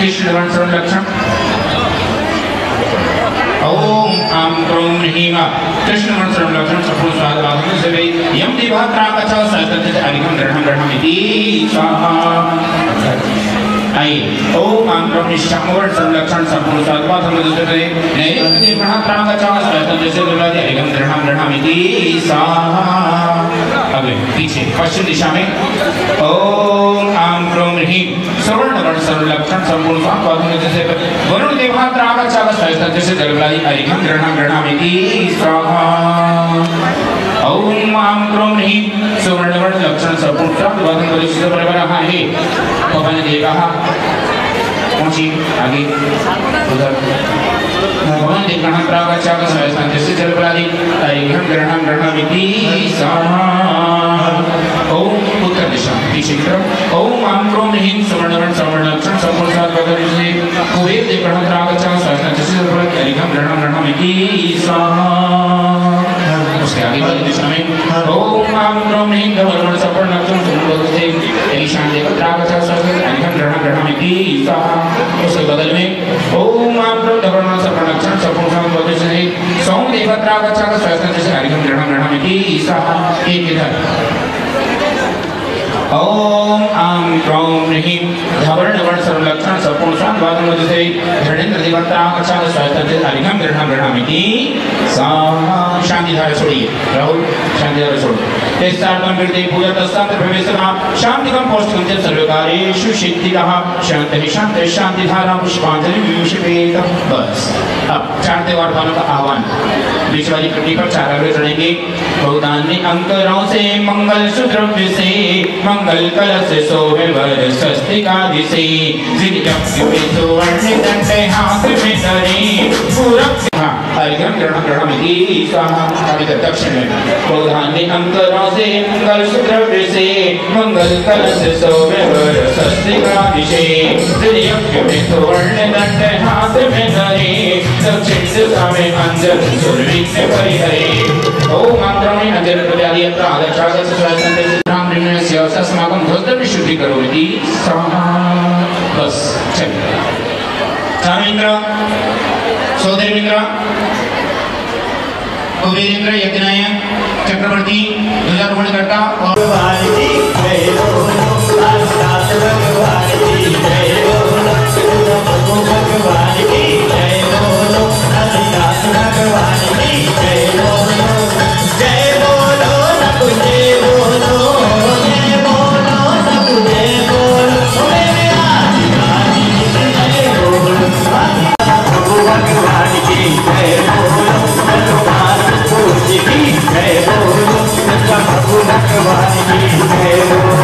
कृष्ण वर्ण लक्षण ओम आम क्रोम ह्रीम कृष्ण वर्ण लक्षण संपूर्ण स्वाद से यम दिभात्रा कचा सहस्त्र अधिकम दृढ़ दृढ़मिति स्वाहा। आइए ओम आम क्रोम निश्चम वर्ण लक्षण संपूर्ण स्वाद से नैव दिभात्रा कचा सहस्त्र अधिकम दृढ़ दृढ़मिति स्वाहा। अगले पीछे पश्चिम दिशा में ओम आम क्रोम ह्रीम सवर्ण वर्ण लक्षण संपूर्ण स्वाद से वरुण देवहात्रा कचा सहस्त्र से जलवायु अधिकम दृढ़ दृढ़मिति स्वाहा। ओम आम क्रोम ह्रीम सवर्ण वर्ण लक्षण संपूर्ण स्वाद से बरबरा है पवन देवः पहुंची आगे उधर भगवान देवगण प्रागच्छा का सहस्त्र से जलवायु अधिकम दृढ़ दृढ़मिति स्वाहा। ओम उत्तर दिशा पीछे की तरफ ओम आम क्रोम ह्रीम सवर्ण वर्ण लक्षण संपूर्ण स्वाद से कुबेर देवगण प्रागच्छा सहस्त्र से जलवायु अधिकम दृढ़ दृढ़मिति स्वाहा। उसके आगे वाली दिशा में ओम आम क्रोम ह्रीम धवल सवर्ण लक्षण संपूर्ण से ईशान देवता का सहस्त्र अधिकम दृढ़ दृढ़मिति स्वाहा। उसके बगल में ओम आम क्रोम धवल सवर्ण लक्षण संपूर्ण से सौम देवता का सहस्त्र से अधिकम दृढ़ दृढ़मिति स्वाहा। एक इधर ओम आम क्रोम ह्रीम धवर्ण वर्ण लक्षण संपूर्ण स्वाद से धरणेन्द्र देवता का सहस्त्र से अधिकम दृढ़ दृढ़मिति स्वाहा। शांति धारा छोड़िए राहुल शांति धारा छोड़िए तेस्तार्थम विरते पूजा तस्तांत प्रवेशना शांतिकम पौष्टिकम सर्वकार्येषु सिद्धिरः शांति शांति शांति धारा पुष्पांजलि विषपेत। बस अब चार त्योहार वालों का आह्वान बीच वाली पट्टी पर चार अग्र चढ़ेंगे। बहुदान्य अंकरों से मंगल सुद्रव्य से मंगल कलश शोभे वर स्वस्तिकादि से जिज्ञप्ति में सुवर्ण दंड हाथ में धरे पूरब अधिकम दृढ़ दृढ़मिति स्वाहा। अभी तक दक्षिण में बहुधान्य अंकरों से मंगल सुद्रव्य से मंगल कलश शोभे वर स्वस्तिकादि से जिज्ञप्ति में सुवर्ण दंड हाथ में धरे दक्षिण दिशा में अंजन सुरविघ्न परिहरे। ओम मंत्रों में अंजन प्रत्यादि प्रागच्छागत स्वसंदेश राम निर्णय अस्माकं ध्वजदपि शुद्धि करोति स्वाहा। बस चलिए चारुइंद्र सोदेवेंद्र कुबेरेंद्र यज्ञनायक चक्रवर्ती ध्वजारोहणकर्ता और भगवान की जय बोलो साक्षात भगवान की जय बोलो भगवान की जय बोलो साक्षात भगवान की जय बोलो जय बोलो सब जय बोलो जय बोलो सब जय बोलो मेरे आदिवासी जय बोलो भगवान की जय बोलो भगवान की जय बोलो भगवान की जय बोलो।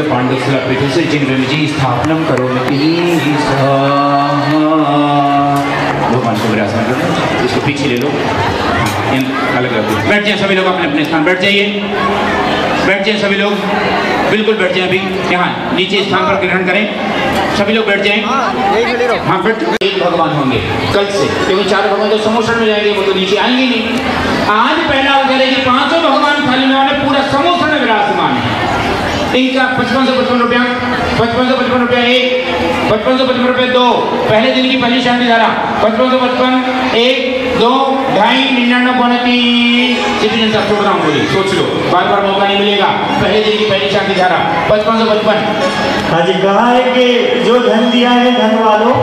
पांडुसुलपीठस्य जिनविमजी स्थापनम करोमि भगवान को विराजमान करो। इसको पीछे ले लो अलग रख दो। बैठ जाए सभी लोग अपने अपने स्थान बैठ जाइए बैठ जाए सभी लोग बिल्कुल बैठ जाए। अभी यहाँ नीचे स्थान पर ग्रहण करें सभी लोग बैठ जाएं। हाँ बैठ एक भगवान होंगे कल से क्योंकि चार भगवान जो समोसन में जाएंगे वो तो नीचे आएंगे नहीं। आज पहला अवसर है कि पांचों भगवान थाली में वाले पूरा समोसन में विराजमान है। इनका 5555 रुपया 5555 रुपया एक 5555 रुपये दो। पहले दिन की पहली शांति धारा 5555 एक दो ढाई 99.3 सिटीजन सब छोड़ रहा हूँ बोली सोच लो बार बार मौका नहीं मिलेगा। पहले दिन की पहली शांति धारा 5555। आज कहा है कि जो धन दिया है धन वालों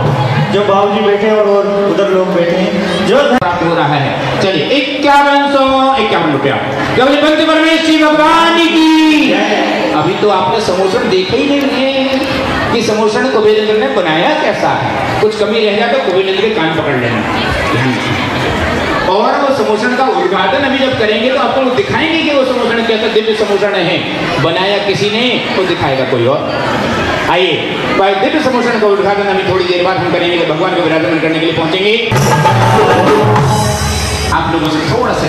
जो बाबूजी बैठे और उधर लोग बैठे हैं जो प्राप्त हो रहा है। चलिए 5151 रुपया केवल पंच परमेश्वरी भगवान की। अभी तो आपने समोसन देखा ही नहीं है कि समोसन कुबेरेंद्र ने बनाया कैसा है। कुछ कमी रह जाए तो कुबेरेंद्र के कान पकड़ लेना। और वो समोसन का उद्घाटन अभी जब करेंगे तो आपको दिखाएंगे कि वो समोसन कैसा दिव्य समोसन है। बनाया किसी ने वो दिखाएगा कोई और। आइए दिव्य समोसन का उद्घाटन अभी थोड़ी देर बाद हम करेंगे। भगवान को विराजमान करने के लिए पहुंचेंगे।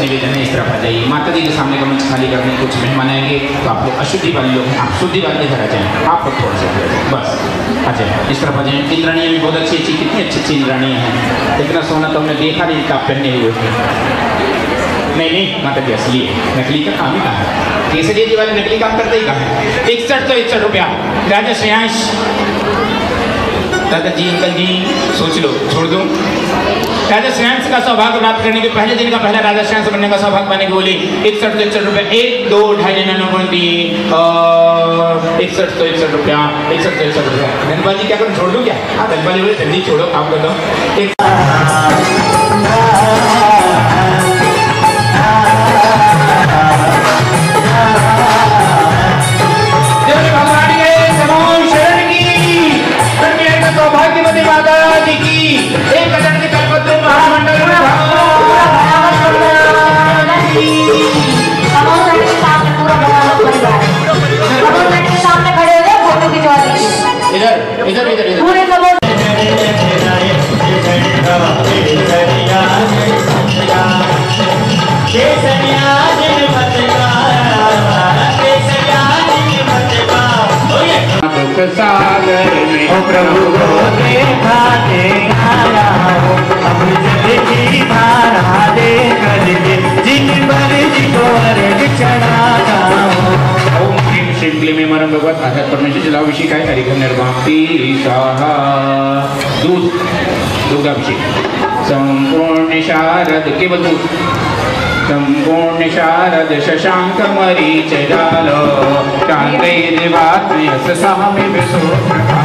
निवेदन है इस तरफ आ जाइए। माता जी के सामने का मंच खाली करने कुछ मेहमान आएंगे तो आप लोग अशुद्धि वाले लोग हैं, आप शुद्धि वाले घर आ जाएँ, आप लोग थोड़ा सा बस आ जाए इस तरफ आ जाए। इंद्राणियाँ भी बहुत अच्छी अच्छी, कितनी अच्छी अच्छी इंद्राणियाँ हैं। इतना सोना तो हमने देखा नहीं था पहनने हुए। नहीं माता जी असली है, नकली का काम ही कहा है। केसरिया जी वाले नकली काम करते ही कहा है। 61 तो 61 रुपया। राजा श्रेयांश दादाजी अंकल जी सोच लो, छोड़ दो। राजा श्रेयांश का सौभाग्य प्राप्त करने के पहले दिन का पहला राजा श्रेयांश बनने का सौभाग्य पाने के बोले 61 तो 61 रुपया। 1 2 2.5 61 तो 61 रुपया। 61 तो 61 रुपया। धनपाल जी क्या करूँ, छोड़ दूँ क्या? हाँ धनपाल जी बोले जल्दी छोड़ो, काम कर दो। सौभाग्यवती माता जी की 1000 के कल्पद्रु महामंडल में सामने खड़े हो गए, फोटो खिंचवा दीजिए। इधर इधर इधर इधर पूरे सब सागर में ओ प्रभु को देखा देखा हो, अब जिंदगी धारा दे कर दे, जिन पर जिको अर्घ चढ़ाता हो। ओम ह्रीं श्रीं क्लीं ऐं मरं भगवत आधार परमेश्वर जलाभिषेक है हरिघम निर्वाक्ति स्वाहा। दूध दुर्गाभिषेक संपूर्ण शारद केवल दूध संपूर्ण शारद शशांक मरीच जालो कांगैर्वात्मयस सामे विशोभ्रता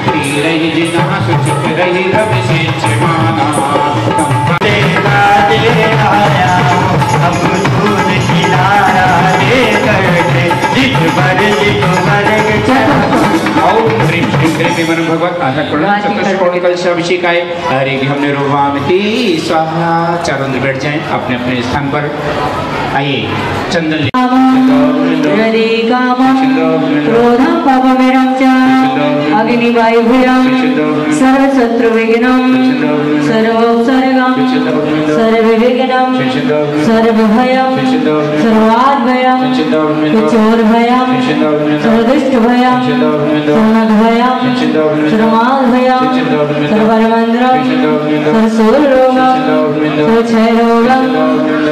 तीरहि जिनः सुचित रहि रवि सिंचमाना देखा देखाया अब दूध खिलाया दे करके, जिस पर जिको अर्घ चढ़ाता। ओम ह्रीं श्रीं क्लीं ऐं मरं भगवत आधार परमेश्वर कलशाभिषेक है हरिघम निर्वाक्ति स्वाहा। चारों अंदर बैठ जाएं अपने अपने स्थान पर। आइए चंदन हृदि कामं क्रोधं पापमेनं च अग्निवायुभयं सर्वशत्रुविघ्नं सर्वोपसर्गं सर्वविघ्नं सर्वभयं सर्वाद्भयं चोरभयं सर्वदुष्टभयं सर्वनगभयं सर्वमाद्भयं सर्वबलमन्द्रं सर्वशूलरोगं सर्वक्षयरोगं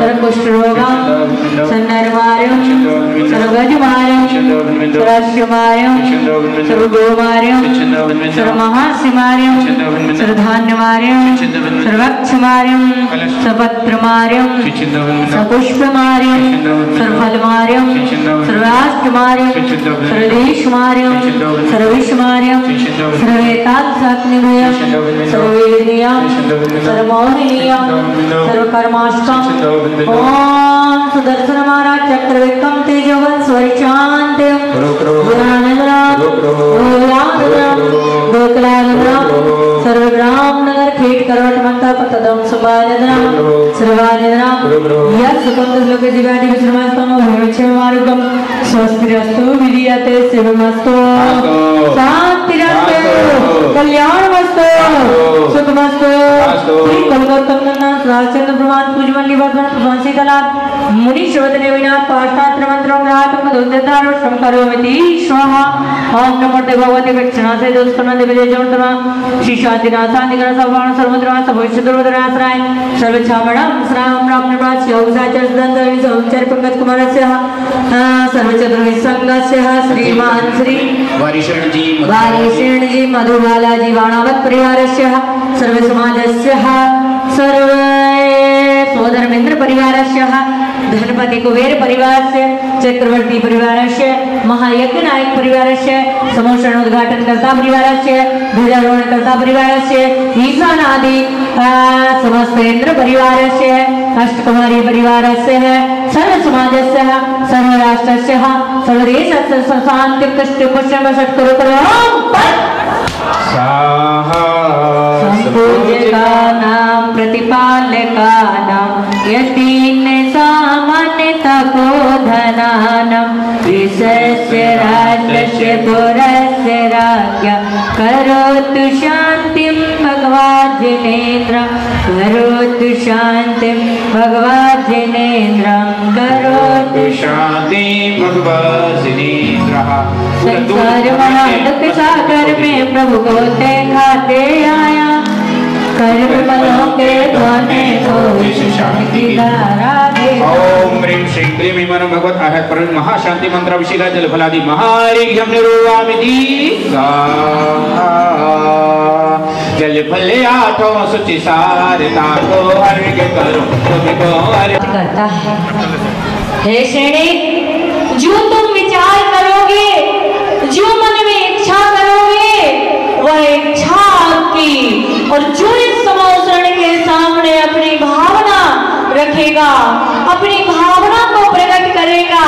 सर्वकुष्ठरोगं सर्वनरमार्यं सर्वगजमार्यं सर्वाश्वमार्यं सर्वगोमार्यं सर्वमहास्यमार्यं सर्वधान्यमार्यं सर्वक्षमार्यं सर्वपत्रमार्यं सर्वपुष्पमार्यं सर्वफलमार्यं सर्वाष्टमार्यं सर्वदेशमार्यं सर्वविश्वमार्यं सर्वेतात्सात्मिभयं सर्ववेदनीयं सर्वमोहनीयं सर्वकर्माष्टं। ओम सुदर्शन महाराज चक्रविक्रम तेजोवत स्वरिशांत्यं गुणानंदराम गोकुलानंदराम सर्वग्राम नगर खेट करवट मंता पतदम सुभानंदराम सर्वानंदराम यत् सुकंद लोके दिव्यादि विश्रमस्तम भविष्य मार्गम स्वस्तिरस्तु विधियते शिवमस्तु शांतिरस्तु कल्याणमस्तु सुखमस्तु। श्री कलकत्तम नन्ना राजचंद्र प्रमाण पूजमल्ली वर्धन प्रभान सीतालाल मुनि श्रवतने विनाथ पाष्टात्र मंत्रों ग्राहकं दोद्यतारो श्रम करोमिति स्वाहा। ओम नमो भगवते विक्षणा से दोस्तों देवी जमतमा श्री शांतिनाथादिगण सर्वाण सर्वद्रा भविष्य दुर्वदराश्राय सर्वछामणं श्राम राम निर्वाच योगसाचर दंतरि संचर पंकज कुमारस्य सर्वचतुर्विसंगस्य श्रीमान श्री वारिशरण जी मधुबालाजी वाणावत परिवारस्य सर्व समाजस्य सर्व सोदरमिन्द्र परिवारस्य धनपति कुबेर परिवारस्य चक्रवर्ती परिवारस्य महायज्ञ नायक परिवारस्य समोषण उद्घाटन कर्ता परिवारस्य ध्वजारोहणकर्ता परिवारस्य ईशानादि समस्तेन्द्र परिवारस्य अष्टकुमारी परिवारस्य सर्व समाजस्य सर्व राष्ट्रस्य सर्वदेशस्य शांति कष्ट पुष्यम षट्कुरुकरों संपूज्यकानां प्रतिपालकानां यतीन सामान्य तपोधनानां विशस्य राष्ट्रस्य पुरस्य राज्ञा करोतु शान्तिं भगवान् जिनेन्द्रं करोतु शान्तिं भगवान् जिनेन्द्रं करोतु शांति भगवान् जिनेन्द्रः। संसार महादुख सागर में प्रभु को खाते आया, कर्म मनों के धोने को शांति धारा दे। ओम ह्रीं श्रीं क्लीं ह्रीं मनो भगवत आहत पर महाशांति मंत्र अभिषेक जल फलादि महारिघ्यं निरूपयामि जल फले आठों सुचि सारता को अर्घ्य करो तुमको करता है। हे श्रेणी, जो तुम विचार करोगे, जो मन में इच्छा करोगे, वह इच्छा आपकी, और जो इस समोसरण के सामने अपनी भावना रखेगा, अपनी भावना को प्रकट करेगा,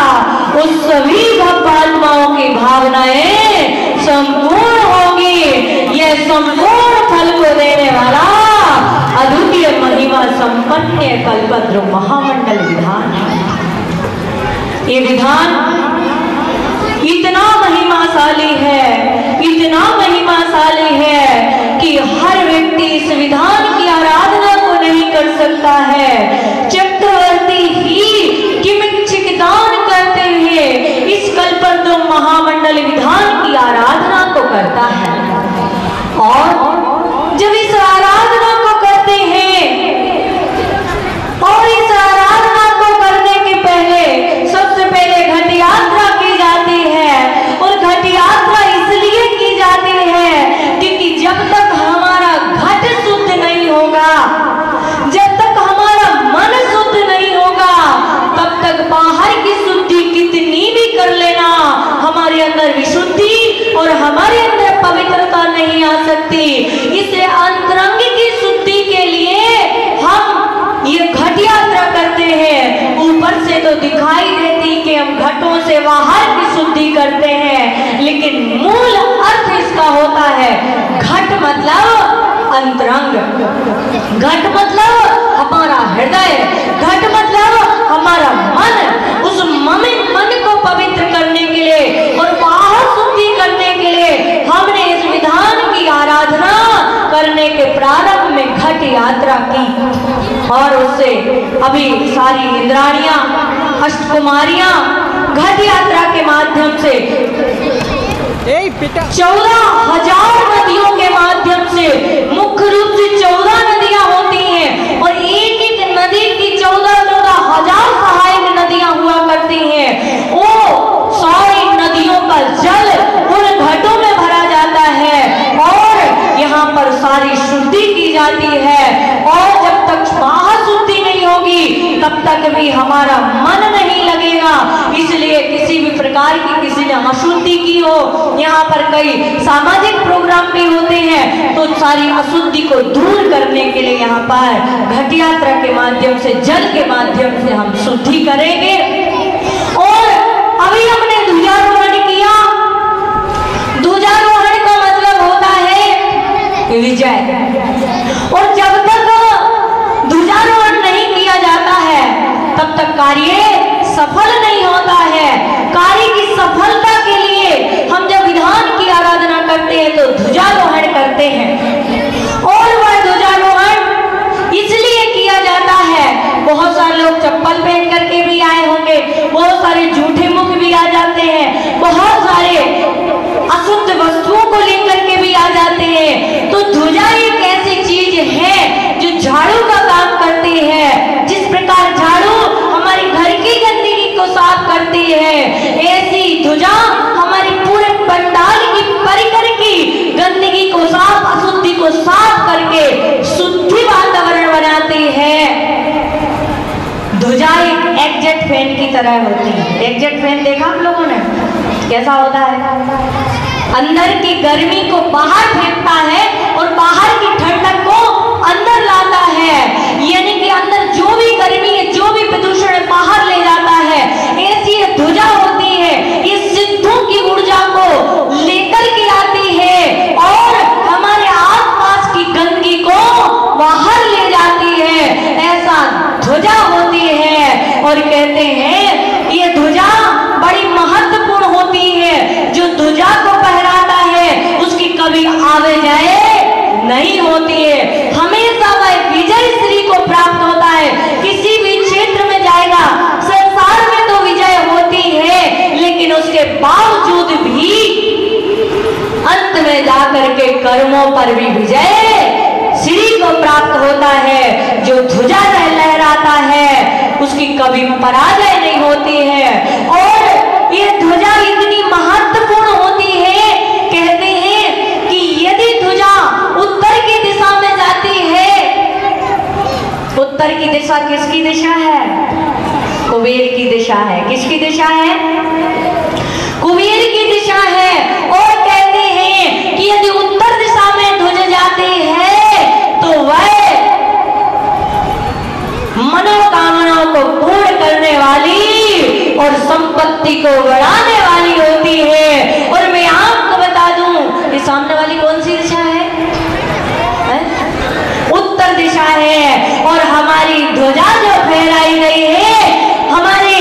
उस सभी भक्तात्माओं की भावनाएं संपूर्ण होंगी। यह संपूर्ण फल को देने वाला अद्वितीय महिमा संपन्न कल्पद्रु महामंडल विधान है। ये विधान इतना महिमाशाली है, इतना महिमाशाली है कि हर व्यक्ति इस विधान की आराधना को नहीं कर सकता है। चक्रवर्ती ही किमिच्छिक दान करते हुए इस कल्पद्रु महामंडल विधान की आराधना को करता है। और जब इस आराधना को करते हैं और इस आराधना को करने के पहले सबसे पहले घट यात्रा की जाती है। और घट यात्रा इसलिए की जाती है क्योंकि जब तक हमारा घट शुद्ध नहीं होगा, जब तक हमारा मन शुद्ध नहीं होगा, तब तक बाहर की शुद्धि कितनी भी कर लेना, हमारे अंदर विशुद्धि और हमारे अंदर पवित्रता नहीं आ सकती। इसलिए अंतरंग की शुद्धि के लिए हम ये घट यात्रा करते हैं। ऊपर से तो दिखाई देती कि हम घटों से बाहर की शुद्धि करते हैं, लेकिन मूल अर्थ इसका होता है घट मतलब अंतरंग, घट मतलब हमारा हृदय, घट मतलब हमारा मन। उस मन को पवित्र करने के लिए और बाहर शुद्धि करने के लिए हमने इस विधान की आराधना करने के प्रारंभ में घट यात्रा की। और उससे अभी सारी इंद्राणियां, अष्टकुमारियां घट यात्रा के माध्यम से 14,000 नदियों के माध्यम से, मुख्य रूप से 14 नदियां होती हैं और एक एक नदी की 14,000 सहायक नदियां हुआ करती हैं। वो सारी नदियों का जल उन घटों में भरा जाता है और यहाँ पर सारी शुद्धि की जाती है। और जब तक बाहर शुद्धि नहीं होगी तब तक भी हमारा मन नहीं लगेगा। इसलिए किसी भी प्रकार की किसी ने अशुद्धि की हो, यहाँ पर कई सामाजिक प्रोग्राम भी होते हैं, तो सारी अशुद्धि को दूर करने के लिए यहाँ पर घट यात्रा के माध्यम से, जल के माध्यम से हम शुद्धि करेंगे। और अभी हमने ध्वजारोहण किया। ध्वजारोहण का मतलब होता है विजय। और जब तक ध्वजारोहण नहीं किया जाता है तब तक कार्य सफल नहीं होता है। कार्य की सफलता के लिए हम जब विधान की आराधना करते हैं तो ध्वजारोहण करते हैं। और वह ध्वजारोहण इसलिए किया जाता है, बहुत सारे लोग चप्पल पहन करके भी आए होंगे, बहुत सारे झूठे मुख भी आ जाते हैं, बहुत सारे अशुद्ध वस्तुओं को लेकर के भी आ जाते हैं। तो ध्वजा एक ऐसी चीज है जो झाड़ू का काम करती है। जिस प्रकार झाड़ू हमारी घर की गंदगी को साफ करती है, ऐसी ध्वजा हमारी पूरे पंडाल की परिकर की गंदगी को साफ, अशुद्धि को साफ करके शुद्धि वातावरण बनाती है। ध्वजा एक एग्जैक्ट फैन की तरह होती है। एग्जैक्ट फैन देखा आप लोगों ने? कैसा होता है? अंदर की गर्मी को बाहर फेंकता है और बाहर की ठंडक को अंदर लाता है। यानी कि अंदर जो भी गर्मी है, जो भी प्रदूषण है, बाहर ले जाता है। ऐसी ध्वजा होती है, ये सिद्धों की ऊर्जा को लेकर के आती है और हमारे आसपास की गंदगी को बाहर ले जाती है। ऐसा ध्वजा होती है। और कहते हैं ये ध्वजा बड़ी महत्वपूर्ण होती है। जो ध्वजा को फहराता है उसकी कभी आवे जाए नहीं होती है। हमेशा वह विजय श्री को प्राप्त होता है। किसी भी क्षेत्र में जाएगा, संसार में तो विजय होती है, लेकिन उसके बावजूद भी अंत में जाकर के कर्मों पर भी विजय श्री को प्राप्त होता है। जो ध्वजा लहराता है उसकी कभी पराजय नहीं होती है। और ये ध्वजा इतनी महत्वपूर्ण होती है, कहते हैं कि यदि ध्वजा उत्तर की दिशा में जाती है, उत्तर की दिशा किसकी दिशा है? कुबेर की दिशा है। किसकी दिशा है? कुबेर की दिशा है। और कहते हैं कि यदि उत्तर दिशा में ध्वजा जाती है तो वह मनोकामनाओं को पूर्ण करने वाली और संपत्ति को बढ़ाने वाली होती है। और मैं आपको बता दूं, ये सामने वाली कौन सी दिशा है? उत्तर दिशा है। और हमारी ध्वजा जो फहराई गई है, हमारे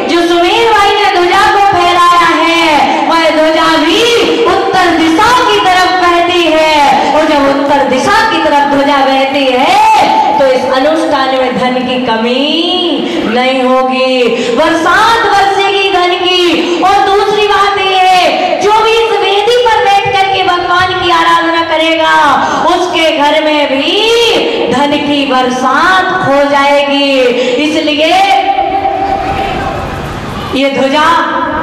जो सुमेर भाई ने ध्वजा को फहराया है, वह ध्वजा भी उत्तर दिशा की तरफ बहती है। और जब उत्तर दिशा की तरफ ध्वजा बहती है तो इस अनुष्ठान में धन की कमी नहीं होगी, बरसात बरसेगी धन की। और दूसरी बात यह है, जो भी इस वेदी पर बैठ करके भगवान की आराधना करेगा, उसके घर में भी धन की बरसात हो जाएगी। इसलिए ये ध्वजा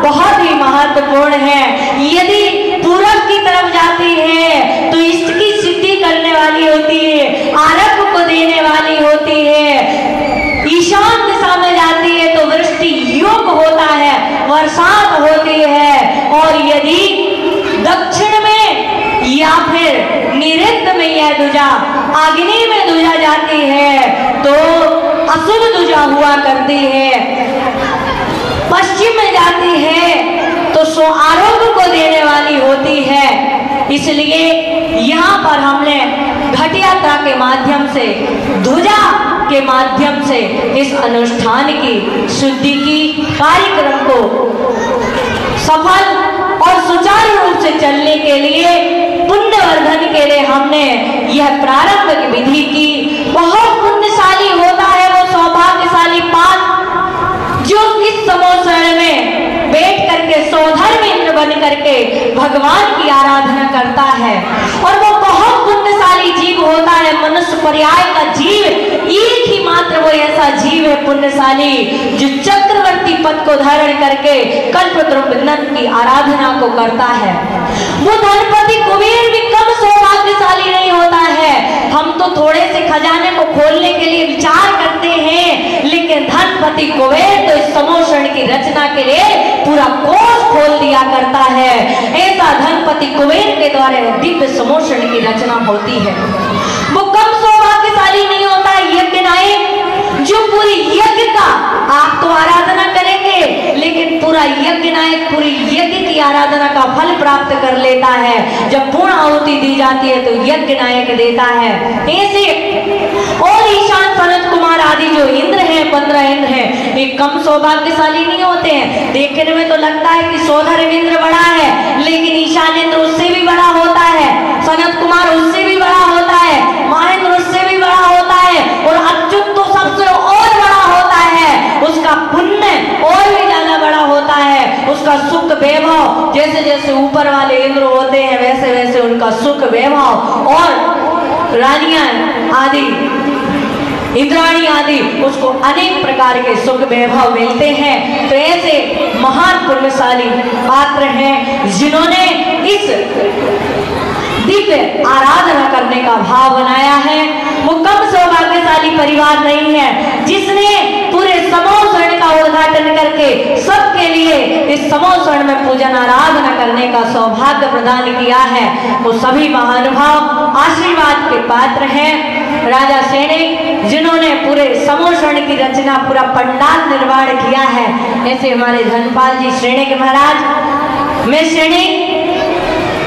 बहुत ही महत्वपूर्ण है। यदि पूरब की तरफ जाती है तो इष्ट की सिद्धि करने वाली होती है, आरब को देने वाली होती है। ईशान दिशा में जाती है तो वृष्टि योग होता है, बरसात होती है। और यदि दक्षिण में या फिर निरुक्त में यह ध्वजा, आग्नेय में ध्वजा जाती है तो अशुभ ध्वजा हुआ करती है। पश्चिम में जाती है तो सो आरोग्य को देने वाली होती है। इसलिए यहाँ पर हमने घट यात्रा के माध्यम से, ध्वजा के माध्यम से इस अनुष्ठान की शुद्धि की कार्यक्रम को सफल और सुचारू रूप से चलने के लिए, पुण्यवर्धन के लिए हमने यह प्रारंभ की विधि की। बहुत पुण्यशाली होता है वो सौभाग्यशाली पात्र जो इस समोसरण में बैठ करके सौधर्म इंद्र बन करके भगवान की आराधना करता है। और वो बहुत पुण्यशाली जीव होता है। मनुष्य पर्याय का जीव एक ही मात्र वो ऐसा जीव है पुण्यशाली, जो चक्रवर्ती पद को धारण करके कल्पद्रुमदंडन की आराधना को करता है। वो धनपति कुबेर भी कम सौभाग्यशाली नहीं होता है। हम तो थोड़े से खजाने को खोलने के लिए विचार करते हैं, लेकिन धनपति कुबेर तो इस समोषण की रचना के लिए पूरा कोष खोल दिया करता है। ऐसा धनपति कुबेर के द्वारा दिव्य समोषण की रचना होती है। वो कम सौभाग्यशाली नहीं होता है यज्ञ नायक, जो पूरी यज्ञ का आप तो आराधना करेंगे, लेकिन पूरा यज्ञ नायक पूरी यज्ञ की आराधना का फल प्राप्त कर लेता है। जब पूर्ण आहुति दी जाती है तो यज्ञ नायक देता है। ऐसे और ईशान सनत कुमार आदि जो इंद्र हैं, 15 इंद्र हैं, ये कम सौभाग्यशाली नहीं होते हैं। देखने में तो लगता है कि सौधर्म इंद्र बड़ा है, लेकिन ईशान इंद्र उससे भी बड़ा होता है, सनत कुमार उससे भी बड़ा होता है, महेंद्र उससे भी बड़ा होता है, और अच्युत तो सबसे और बड़ा होता है। उसका पुण्य और भी ज्यादा बड़ा होता है। उसका सुख वैभव, जैसे जैसे ऊपर वाले इंद्र होते हैं वैसे वैसे उनका सुख वैभव, और रानियां आदि, इंद्राणी आदि, उसको अनेक प्रकार के सुख वैभव मिलते हैं। तो ऐसे महान पुण्यशाली पात्र हैं जिन्होंने इस दिव्य आराधना करने का भाव बनाया है। वो कम सौभाग्यशाली परिवार नहीं है जिसने पूरे समोषण का उद्घाटन करके सबके लिए इस समोषण में पूजन आराधना करने का सौभाग्य प्रदान किया है। वो सभी महानुभाव आशीर्वाद के पात्र हैं। राजा सैनिक जिन्होंने पूरे समोषण की रचना, पूरा पंडाल निर्माण किया है, ऐसे हमारे धनपाल जी सैनिक महाराज। मैं सैनिक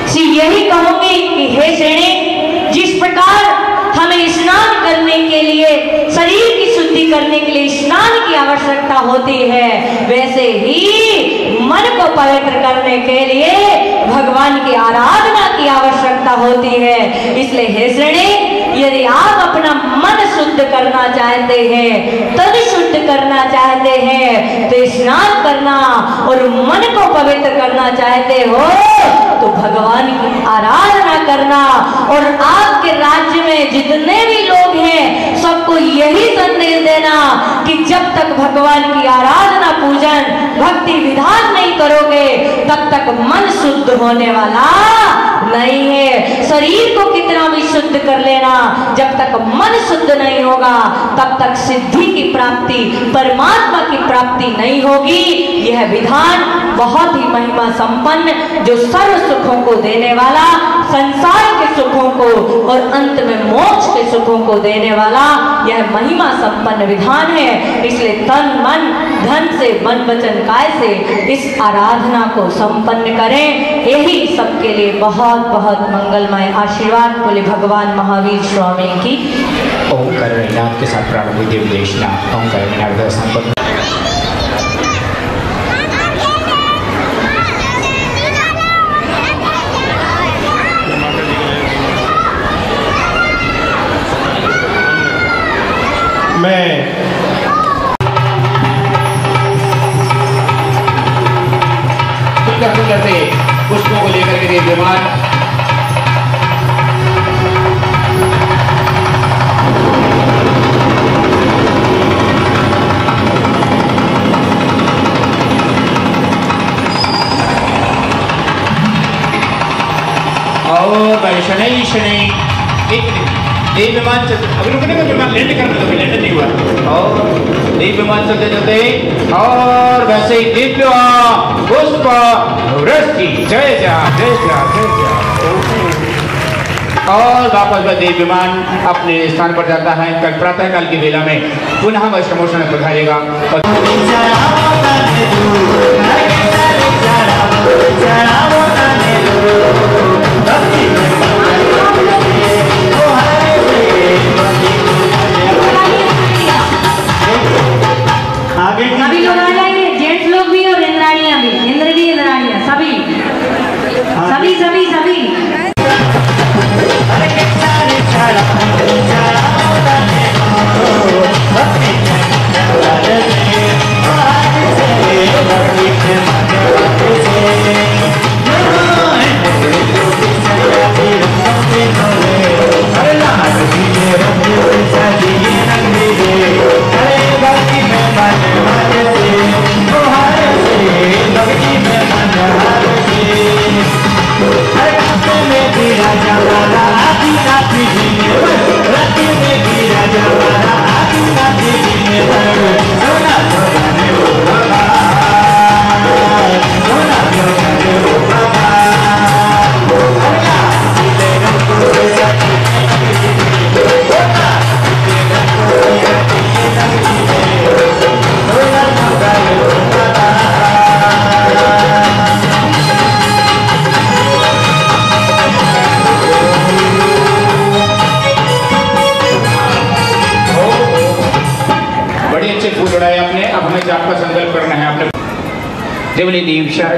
से यही कहूंगी कि हे सैनिक, जिस प्रकार हमें स्नान करने के लिए, शरीर की शुद्धि करने के लिए स्नान की आवश्यकता होती है, वैसे ही मन को पवित्र करने के लिए भगवान की आराधना की आवश्यकता होती है। इसलिए हे श्रेणी, यदि आप अपना मन शुद्ध करना चाहते हैं, तन शुद्ध करना चाहते हैं, तो स्नान करना और मन को पवित्र करना चाहते हो तो भगवान की आराधना करना। और आपके राज्य में जितने भी लोग हैं सबको यही संदेश देना कि जब तक भगवान की आराधना, पूजन, भक्ति विधान नहीं करोगे तब तक मन शुद्ध होने वाला नहीं है। शरीर को कितना भी शुद्ध कर लेना, जब तक मन शुद्ध नहीं होगा तब तक सिद्धि की प्राप्ति, परमात्मा की प्राप्ति नहीं होगी। यह विधान बहुत ही महिमा संपन्न, जो सर्व सुखों को देने वाला, संसार के सुखों को और अंत में मोक्ष के सुखों को देने वाला यह महिमा संपन्न विधान है। इसलिए तन मन धन से, मन वचन काय से इस आराधना को संपन्न करें। यही सबके लिए बहुत बहुत मंगलमय आशीर्वाद बोले भगवान महावीर स्वामी की। ओम करनाथ के साथ प्रारंभ हुई देव देशना। ओम करनाथ संपन्न। सुंदर से पुष्पों को लेकर के विमान और शनि शनि एक विमान अभी रुकने का विमान लैंड करने दो, लैंड नहीं हुआ। और एक विमान चलते चलते और वैसे ही दिव्य पुष्प वृष्टि, जय जा जय जा जय जा। और वापस वह देव विमान अपने स्थान पर जाता है। कल प्रातः काल की वेला में पुनः वह श्रमोषण में पधारेगा। सभी लोग आ जाएंगे, जेंट्स लोग भी और इंद्राणियां भी, इंद्र भी इंद्राणियां सभी सभी सभी सभी।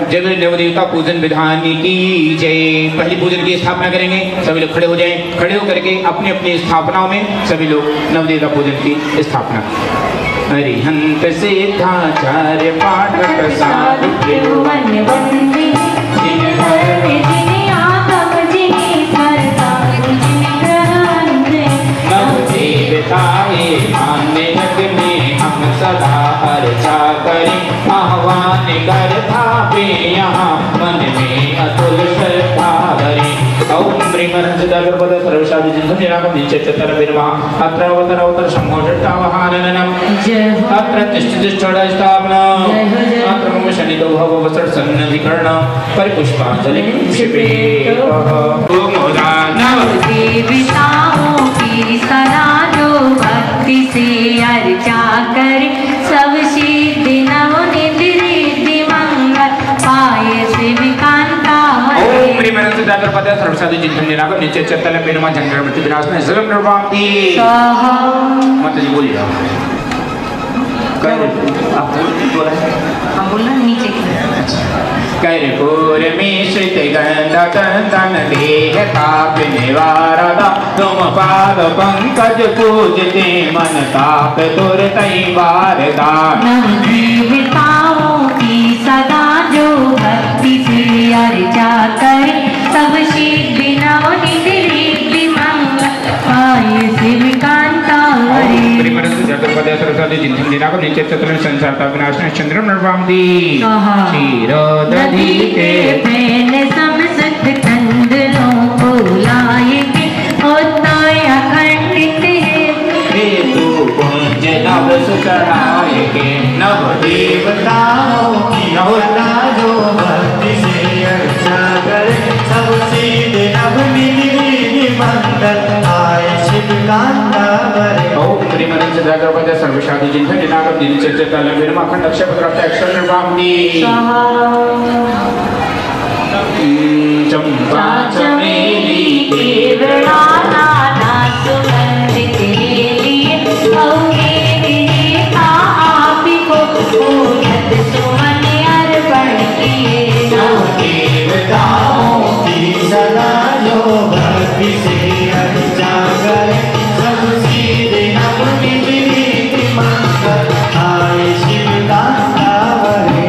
जय देवदेवता पूजन विधान की जय। पहली पूजन की स्थापना करेंगे, सभी लोग खड़े हो जाएं। खड़े होकर के अपनी अपनी स्थापनाओं में सभी लोग नवदेवता पूजन की स्थापना। हरिहंत सिद्धाचार्य पाठ प्रसाद हम सदा अर्चा करें, आह्वान कर भावे यहाँ मन में अतुल श्रद्धा भरें। ओम श्रीमन्सिद्धागर्भद सर्वशादि जिन्धु निरागम निश्चेतर विर्मः अत्र अवतर अवतर सम्मोषट्टावहाननम अत्र तिष्ठतिष्ठस्थापनम अत्र मम शनितो भव वसर सन्नधिकरणम परिपुष्पांजलि क्षिपेत। ओम उदानव देवताओं की सदा जो भक्ति से अर्चा कर सब सिद्धि नवनिधि रिद्धि मंगल पाए शिवकांता। ओम श्रीमन सिद्धार्थ पद सर्वसाधु जिन्धु निरागम निश्चय चतल पेरमा जंगल मृत्यु विनाश में जगम निर्वाण की माता जी बोलिए। हम बोलना नीचे कर्पूर मिश्रित गंध चंदन देह ताप निवारदा तुम पाद पंकज पूजते मन ताप तुरतई वारदा देवताओं की सदा जो भक्ति से अर्चा करे सब सिद्धि नवनिधि रिद्धि मंगल पाए शिव कांता सरस्वती जिंदगी लीला को नीचे चतुर संसार का विनाशने चंद्र नरवामदी क्षीरोदधि के फैन समसत कंदलों को लाए के होताय अखंडित है तू पुंज नव सुचराय के नव देवताओं की नवता जो भक्ति से अर्चा करे सब सिद्ध नव निधि मंगल आए शिव कांता वरे ओम श्रीमन सदागवद सर्वशादी जिंधन दिनागम दिन चर्चा लंबिरमा खंड अक्षय पत्रार्थ अक्षर निर्वामदी चंपा चमेली केवड़ा नाना सुगंधित लिए औगे विनेता आप को पूजत सुमन अर्पण किए देवताओं की सदा जो भक्ति से अर्चा करे सब सिद्ध नवनिधि रिद्धि मंगल आए शिव कांता वरे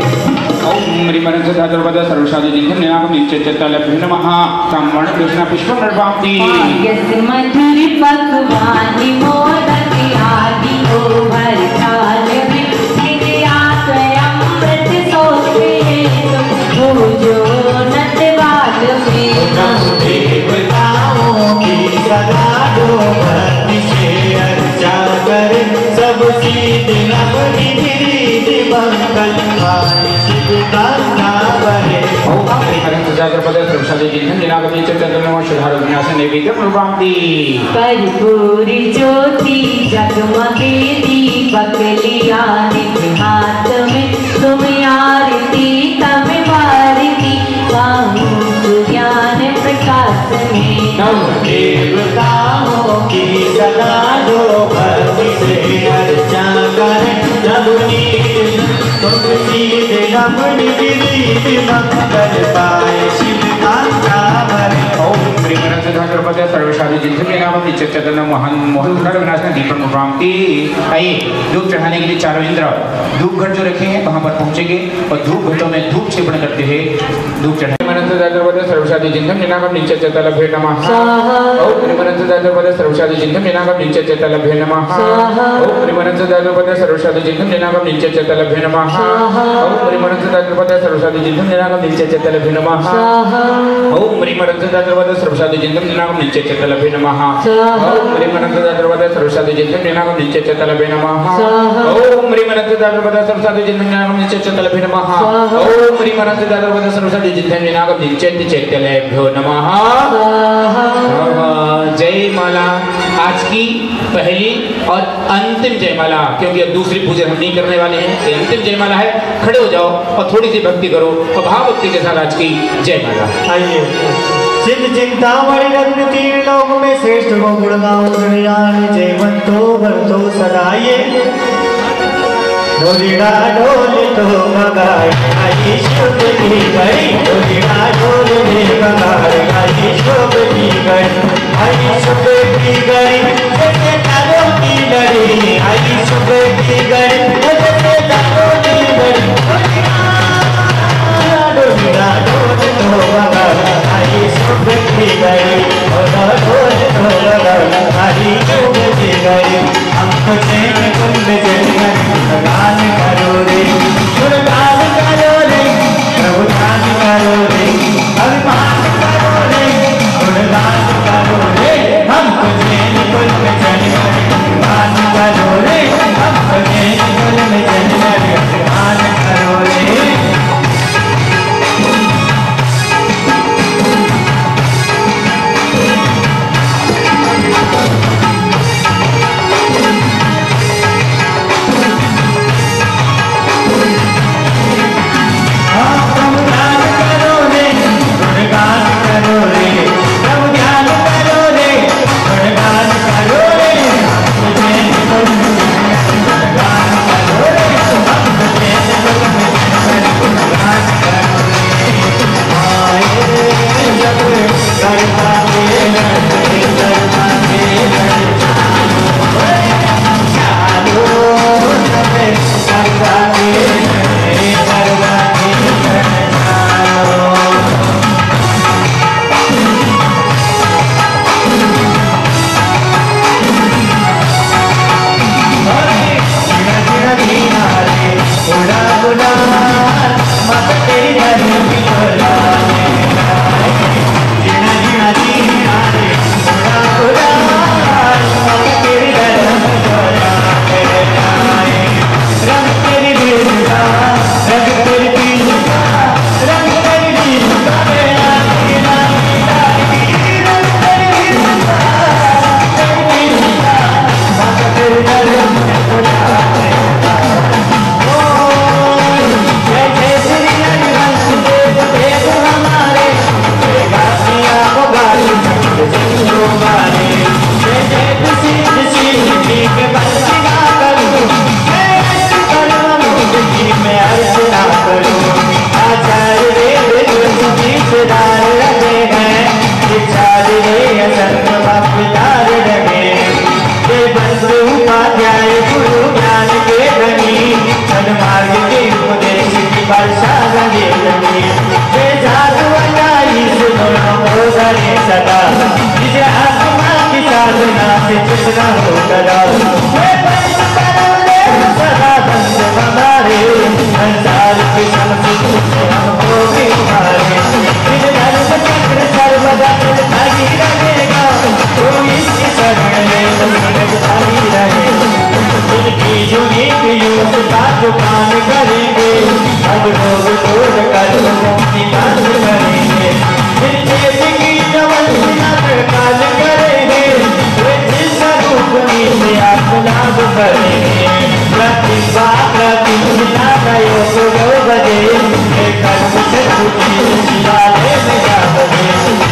ओम श्रीमन सदागवद सर्वशादी जिंधन दिनागम दिन चर्चा लंबिरमा नमः संवर्ण कृष्ण पुष्प निर्वामदी यस मधुर पकवान मोदक आदि को भर थाल में विद्या स्वयं सोते तुम जो नटवाल में देवताओं की सदा जो भक्ति से अर्चा करे सब सिद्ध नवनिधि रिद्धि मंगल आए शिव कांता वरे ओम श्रीमन सदागवद सर्वशादी जिंधन दिनागम दिन चर्चा लंबिरमा शुद्धार विनाश नैवेद्य निर्वामदी कर्पूरी ज्योति जगमगे दीपक लिया निज हाथ में तुम आरती तम भारती बाहु ज्ञान प्रकाश में नव देवताओं की सदा जो भक्ति से अर्चा करे जब तुम सीधे नवनिधि रिद्धि मंगल पाए शिव कांता वरे ओम श्रीमन सदागवद सर्वशादी जिंधन दिनागम दिन चर्चा मोहन मोहन विनाश दीपक निर्वामदी आइए धूप चढ़ाने के लिए चारों इंद्र धूप घट जो रखे हैं वहां पर पहुंचेंगे और धूप घटों में धूप क्षेपण करते हैं धूप चढ़ाने सर्वशादी जिंधन दिनागम दिन चर्चा लभ्य नमः ओम श्रीमन सदागवद सर्वशादी जिंधन दिनागम दिन चर्चा लभ्य नमः ओम श्रीमन सदागवद सर्वशादी जिंधन दिनागम दिन चर्चा लभ्य नमः ओम श्रीमन सदागवद सर्वशादी जिंधन दिनागम दिन चर्चा लभ्य नमः ओम श्रीमन सदागवद सर्वशादी जिंधन दिनागम दिन चर्चा लभ्य नमः ओम श्रीमन सदागवद सर्वशादी जिंधन दिनागम दिन चर्चा लभ्य नमः ओम श्रीमन सदागवद सर्वशादी जिंधन दिनागम दिन चर्चा लभ्य नमः ओम श्रीमन सदागवद सर्वशादी जिंधन दिनागम दिन चर्चा लभ्यो नमः जयमाला आज की पहली और अंतिम जयमाला, क्योंकि अब दूसरी पूजा हम नहीं करने वाले हैं, ये अंतिम जयमाला है। खड़े हो जाओ और थोड़ी सी भक्ति करो और भाव भक्ति के साथ आज की जयमाला। आइए सिद्ध चिंतामणि रत्न तीन लोक में श्रेष्ठ को गुण गाओ जयवंतो भरतो सदाये ढोलिया ढोल तो मगाई आई शुभ की गई ढोलिया ढोल ने मगाई आई शुभ की गई आई शुभ की गई जैसे तारों की लड़ी आई शुभ की गई जैसे तारों की लड़ी ढोलिया ढोल तो मगाई आई शुभ की गई ढोल तो मगाई आई शुभ की गई हमको चैन कुंड गान करो रे गुणगान करो रे प्रभु गान करो रे अभिमान करो रे गुणगान करो रे हमको चैन कुल में चढ़ गान करो रे हमको चैन कुल में चढ़ गान करो रे करा सदा बंद हमारे संसार की समस्या से हमको भी उभारे इन धर्म चक्र सर्वदा भागी रहेगा तो इसकी शरण में संकट भागी रहेगा इनकी युनिक यूथ का दुकान करेंगे अब लोग तोड़ कर निकाल करेंगे इनके की जवनिया काल करेंगे वे जिस रूप में आप लाभ करेंगे प्रतिभा प्रतिभा का योग बजे कर्म से शिवालय में जा बजे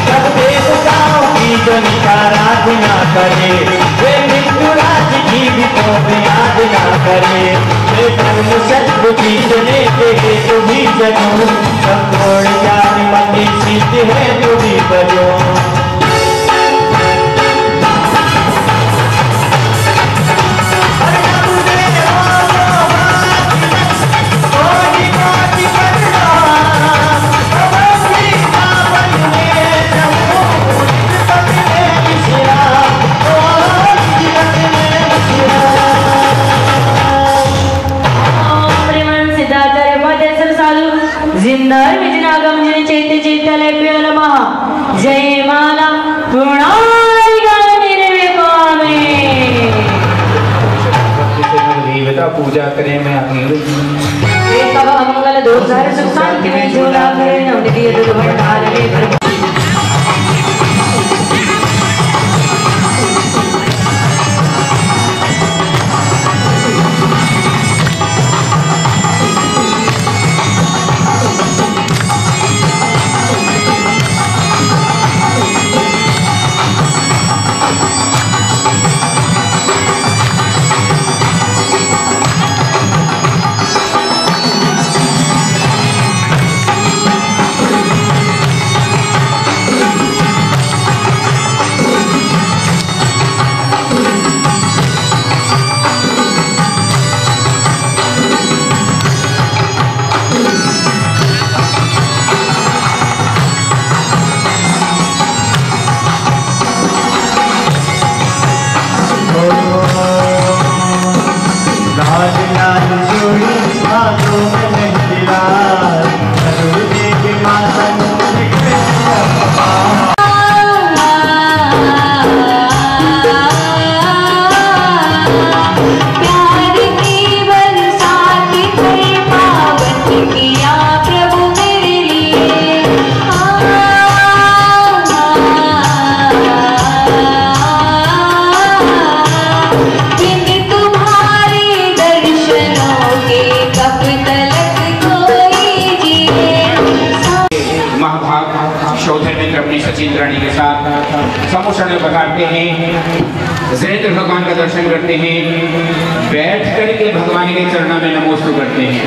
सब देवताओं की जो आराधना करे वे मृत्यु राज की भी तो याद ना करे वे कर्म सत्य जीतने के हेतु भी जनो सब छोड़ जान मति सिद्ध है तो भी बजो जिंदार विजनागम जन चैत्य चैत्यालय नमः जय माला पुणाई गाने निर्विकामे देवता पूजा करें मैं अकेले एक मंगल दोष हर सुख शांति में झोला करे नवनिधि दुर्भट धारे इंद्राणी के साथ समोषण में पधारते हैं, श्रीधर भगवान का दर्शन करते हैं, बैठ करके भगवान के चरणों में नमोस्तु करते हैं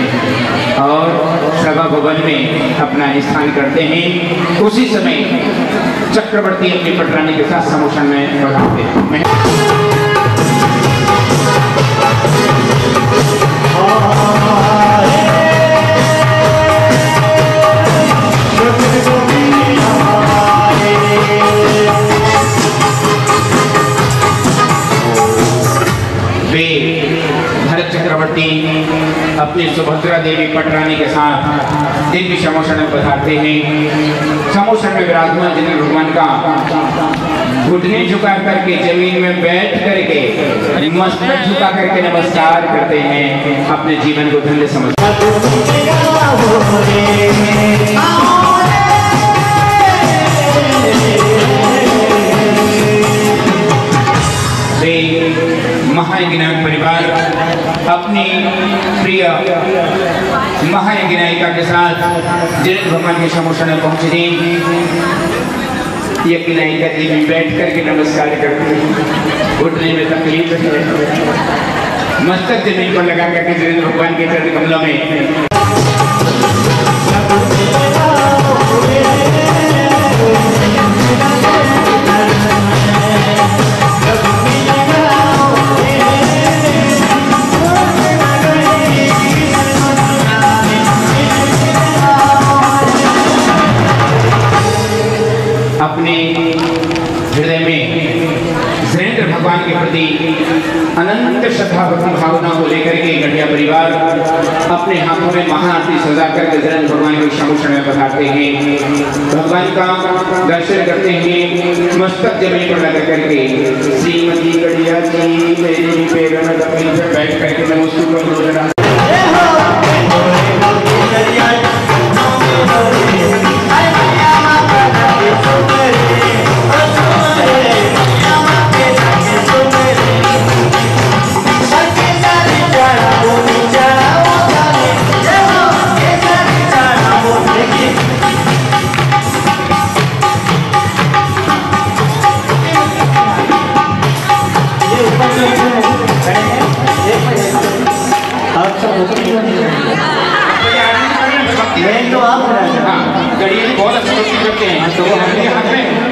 और सभा भवन में अपना स्थान करते हैं। उसी समय चक्रवर्ती अपनी पटरानी के साथ समोषण में पधारते हैं। भरत चक्रवर्ती अपनी सुभद्रा देवी पटरानी के साथ दिव्य समोषण में पधारते हैं। समोषण में विराजमान जिन भगवान का घुटने झुका करके जमीन में बैठ करके मस्तक झुका करके नमस्कार करते हैं, अपने जीवन को धन्य समझते महायज्ञनायक परिवार अपनी प्रिय महायज्ञनायिका के साथ जिन भगवान के समोषण में पहुंचे थे। यज्ञनायिका देवी बैठ करके नमस्कार करती है, उठने में तकलीफ है, मस्तक जमीन पर लगा करके जिन भगवान के चरण कमलों में अपने हृदय में श्रीधर भगवान के प्रति कन्हैया परिवार अपने हाथों में महाआरती सजा कर गजरंग भगवान के समूषण में पधारते हैं। भगवान का दर्शन करते हैं, मस्तक जमीन पर लगा करके श्रीमती गढ़िया जी मेरी पैरों में जमीन पर बैठ करके नमस्कार गढ़िया बहुत अच्छा करते हैं तो वो हमारे हाथ में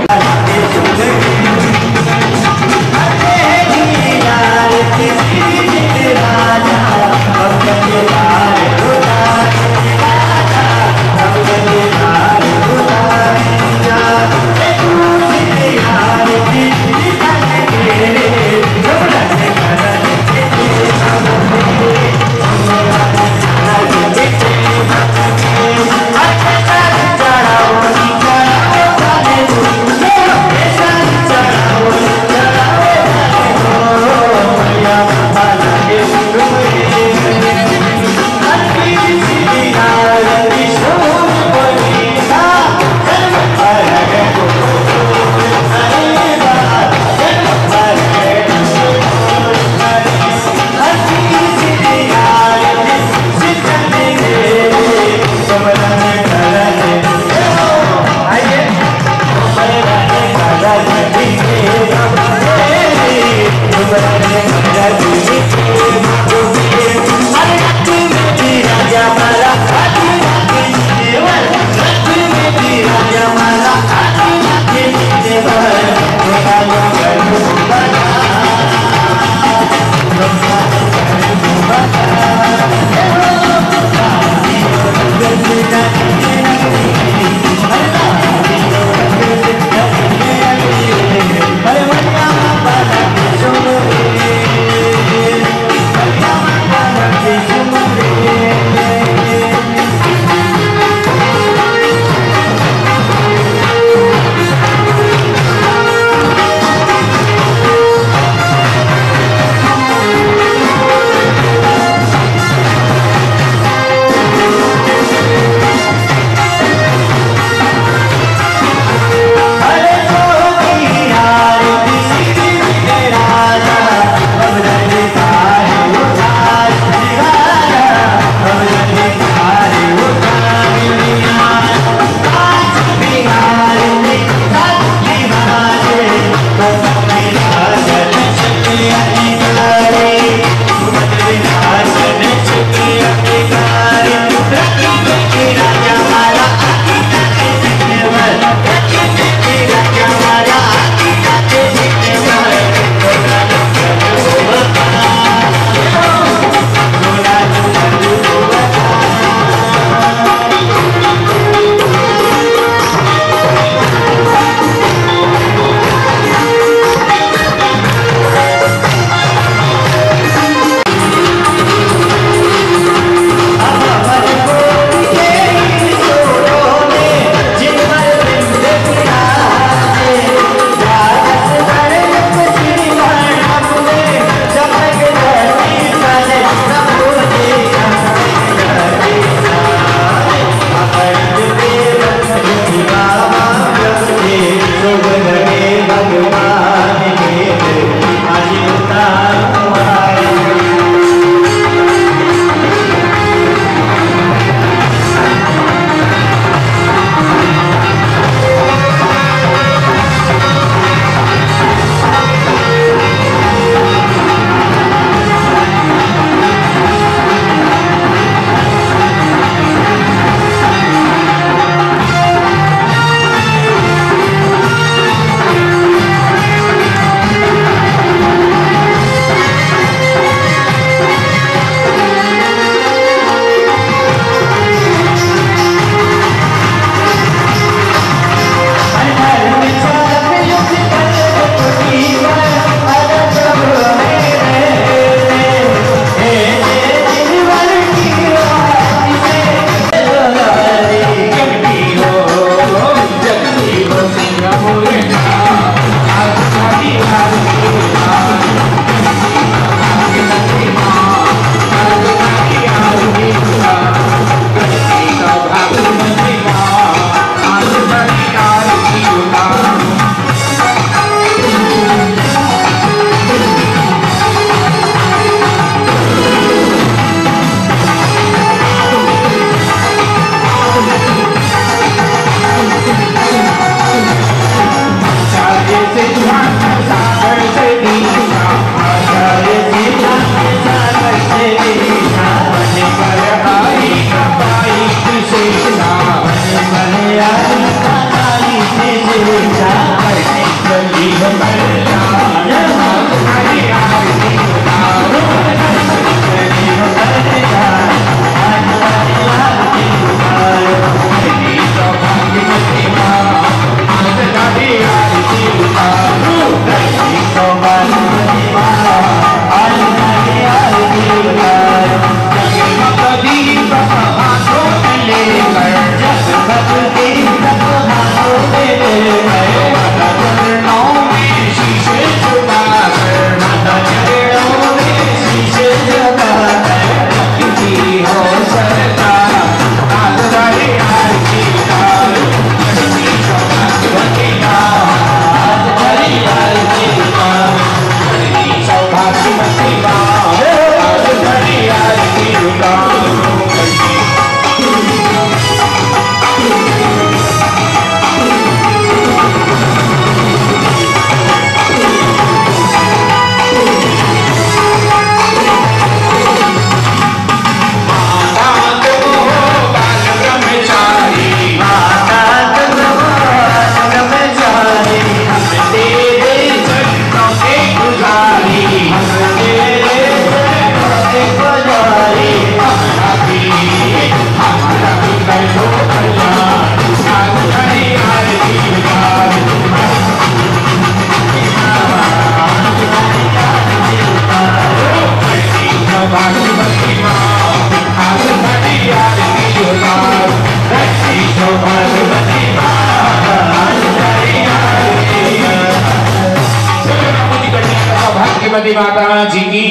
माता जी की।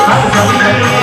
हम सब